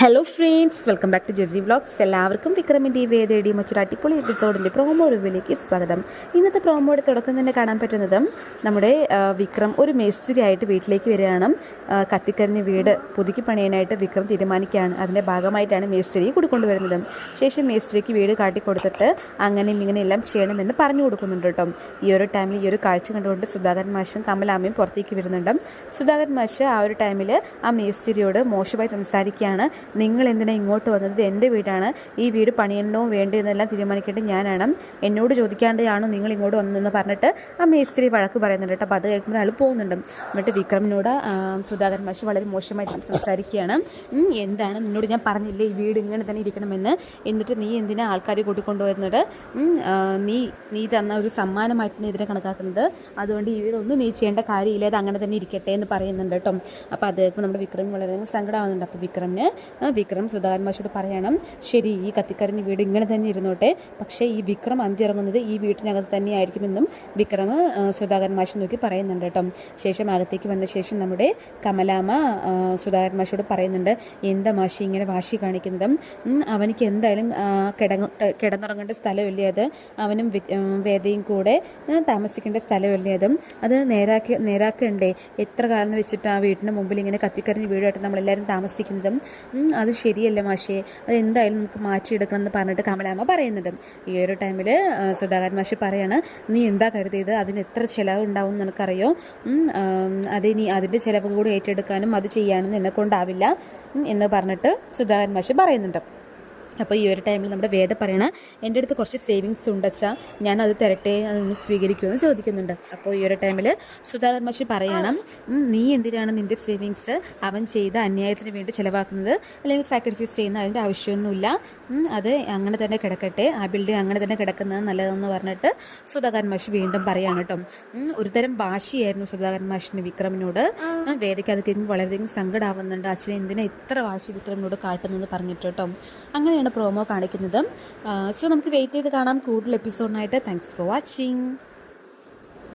Hello friends, welcome back to JC vlogs. എല്ലാവർക്കും വിക്രമിൻ്റെ വേദയുടെ മറ്റൊരു അടിപൊളി എപ്പിസോഡിൻ്റെ പ്രോമോ റിവ്യൂവിലേക്ക് സ്വാഗതം. ഇന്നത്തെ പ്രോമോയുടെ തുടക്കം തന്നെ കാണാൻ പറ്റുന്നതും നമ്മുടെ വിക്രം ഒരു മേസ്ത്രി ആയിട്ട് വീട്ടിലേക്ക് വരികയാണ്. കത്തിക്കരിഞ്ഞ് വീട് പുതുക്കി പണിയാനായിട്ട് വിക്രം തീരുമാനിക്കുകയാണ്. അതിൻ്റെ ഭാഗമായിട്ടാണ് മേസ്ത്രി കൂടിക്കൊണ്ടുവരുന്നത്. ശേഷം മേസ്ത്രിക്ക് വീട് കാട്ടിക്കൊടുത്തിട്ട് അങ്ങനെയും ഇങ്ങനെ എല്ലാം ചെയ്യണമെന്ന് പറഞ്ഞു കൊടുക്കുന്നുണ്ട് കേട്ടോ. ഈ ഒരു ടൈമിൽ ഈ ഒരു കാഴ്ച കണ്ടുകൊണ്ട് സുധാകരൻ മാഷും കമലാമ്മയും പുറത്തേക്ക് വരുന്നുണ്ട്. സുധാകരൻ മാഷ് ആ ഒരു ടൈമിൽ ആ മേസ്ത്രിയോട് മോശമായി സംസാരിക്കുകയാണ്. നിങ്ങൾ എന്തിനാ ഇങ്ങോട്ട് വന്നത്? എൻ്റെ വീടാണ്, ഈ വീട് പണിയണോ വേണ്ടോ എന്നെല്ലാം തീരുമാനിക്കേണ്ടത് ഞാനാണ്, എന്നോട് ചോദിക്കാണ്ടാണോ നിങ്ങൾ ഇങ്ങോട്ട് വന്നതെന്ന് പറഞ്ഞിട്ട് ആ മേസ്ത്രി വഴക്ക് പറയുന്നുണ്ട് കേട്ടോ. അപ്പോൾ അത് കേൾക്കുന്ന ആൾ പോകുന്നുണ്ട്. എന്നിട്ട് വിക്രമിനോട് സുധാകരൻ മാഷ് വളരെ മോശമായിട്ട് സംസാരിക്കുകയാണ്. എന്താണ് നിന്നോട് ഞാൻ പറഞ്ഞില്ലേ ഈ വീട് ഇങ്ങനെ തന്നെ ഇരിക്കണമെന്ന്, എന്നിട്ട് നീ എന്തിനാ ആൾക്കാരെ കൂട്ടിക്കൊണ്ടുവരുന്നത്? നീ തന്ന ഒരു സമ്മാനമായിട്ടാണ് ഇതിനെ കണക്കാക്കുന്നത്, അതുകൊണ്ട് ഈ വീടൊന്നും നീ ചെയ്യേണ്ട കാര്യമില്ല, അത് അങ്ങനെ തന്നെ ഇരിക്കട്ടെ എന്ന് പറയുന്നുണ്ട് കേട്ടോ. അപ്പോൾ അത് നമ്മുടെ വിക്രം വളരെ സങ്കടമാകുന്നുണ്ട്. അപ്പോൾ വിക്രം സുധാകരൻ മാഷോട് പറയണം, ശരി ഈ കത്തിക്കരിഞ്ഞ വീട് ഇങ്ങനെ തന്നെ ഇരുന്നോട്ടെ, പക്ഷേ ഈ വിക്രം അന്തി ഇറങ്ങുന്നത് ഈ വീട്ടിനകത്ത് തന്നെ ആയിരിക്കുമെന്നും വിക്രം സുധാകരൻ മാഷ് നോക്കി പറയുന്നുണ്ട് കേട്ടോ. ശേഷം അകത്തേക്ക് വന്ന ശേഷം നമ്മുടെ കമലാമ്മ സുധാകരൻ മാഷോട് പറയുന്നുണ്ട്, എന്താ മാഷി ഇങ്ങനെ വാശി കാണിക്കുന്നത്? അവനിക്ക് എന്തായാലും കിടന്നുറങ്ങേണ്ട സ്ഥലമില്ലേ അത്, അവനും വേദയും കൂടെ താമസിക്കേണ്ട സ്ഥലമില്ലേ അത് നേരാക്കണ്ടേ? എത്ര കാലം എന്ന് വെച്ചിട്ട് ആ വീട്ടിന് മുമ്പിൽ ഇങ്ങനെ കത്തിക്കരിഞ്ഞ് വീടായിട്ട് നമ്മളെല്ലാവരും താമസിക്കുന്നതും അത് ശരിയല്ല മാഷേ, അത് എന്തായാലും നമുക്ക് മാറ്റിയെടുക്കണം എന്ന് പറഞ്ഞിട്ട് കമലാമ്മ പറയുന്നുണ്ട്. ഈ ഒരു ടൈമിൽ സുധാകരൻ മാഷ് പറയാണ്, നീ എന്താ കരുതിയത്? അതിന് എത്ര ചിലവ് ഉണ്ടാവും എന്ന് നിനക്കറിയോ? അതിൻ്റെ ചിലവ് കൂടി ഏറ്റെടുക്കാനും അത് ചെയ്യാനും എന്നെ കൊണ്ടാവില്ല എന്ന് പറഞ്ഞിട്ട് സുധാകരൻ മാഷ് പറയുന്നുണ്ട്. അപ്പോൾ ഈ ഒരു ടൈമിൽ നമ്മുടെ വേദ പറയണ, എൻ്റെ അടുത്ത് കുറച്ച് സേവിങ്സ് ഉണ്ടച്ചാ ഞാൻ അത് തരട്ടെ, അതൊന്ന് സ്വീകരിക്കുമെന്ന് ചോദിക്കുന്നുണ്ട്. അപ്പോൾ ഈ ഒരു ടൈമിൽ സുധാകരൻ മാഷ് പറയണം, നീ എന്തിനാണ് നിൻ്റെ സേവിങ്സ് അവൻ ചെയ്ത അന്യായത്തിന് വേണ്ടി ചിലവാക്കുന്നത്, അല്ലെങ്കിൽ സാക്രിഫൈസ് ചെയ്യുന്ന അതിൻ്റെ ആവശ്യമൊന്നുമില്ല, അത് അങ്ങനെ തന്നെ കിടക്കട്ടെ, ആ ബിൽഡിംഗ് അങ്ങനെ തന്നെ കിടക്കുന്നത് നല്ലതെന്ന് പറഞ്ഞിട്ട് സുധാകരൻ മാഷ് വീണ്ടും പറയാണ് കേട്ടോ. ഒരുതരം വാശിയായിരുന്നു സുധാകരൻ മാഷിന് വിക്രമിനോട്. വേദയ്ക്ക് അത് കേൾക്കുമ്പോൾ വളരെയധികം സങ്കടമാവുന്നുണ്ട്. അച്ഛനെ എന്തിനാ ഇത്ര വാശി വിക്രമിനോട് കാട്ടുന്നത് പറഞ്ഞിട്ട് കേട്ടോ. അങ്ങനെയാണ് പ്രോമോ കാണിക്കുന്നത്. സോ നമുക്ക് വെയിറ്റ് ചെയ്ത് കാണാം കൂടുതൽ എപ്പിസോഡിനായിട്ട്. Thanks for watching.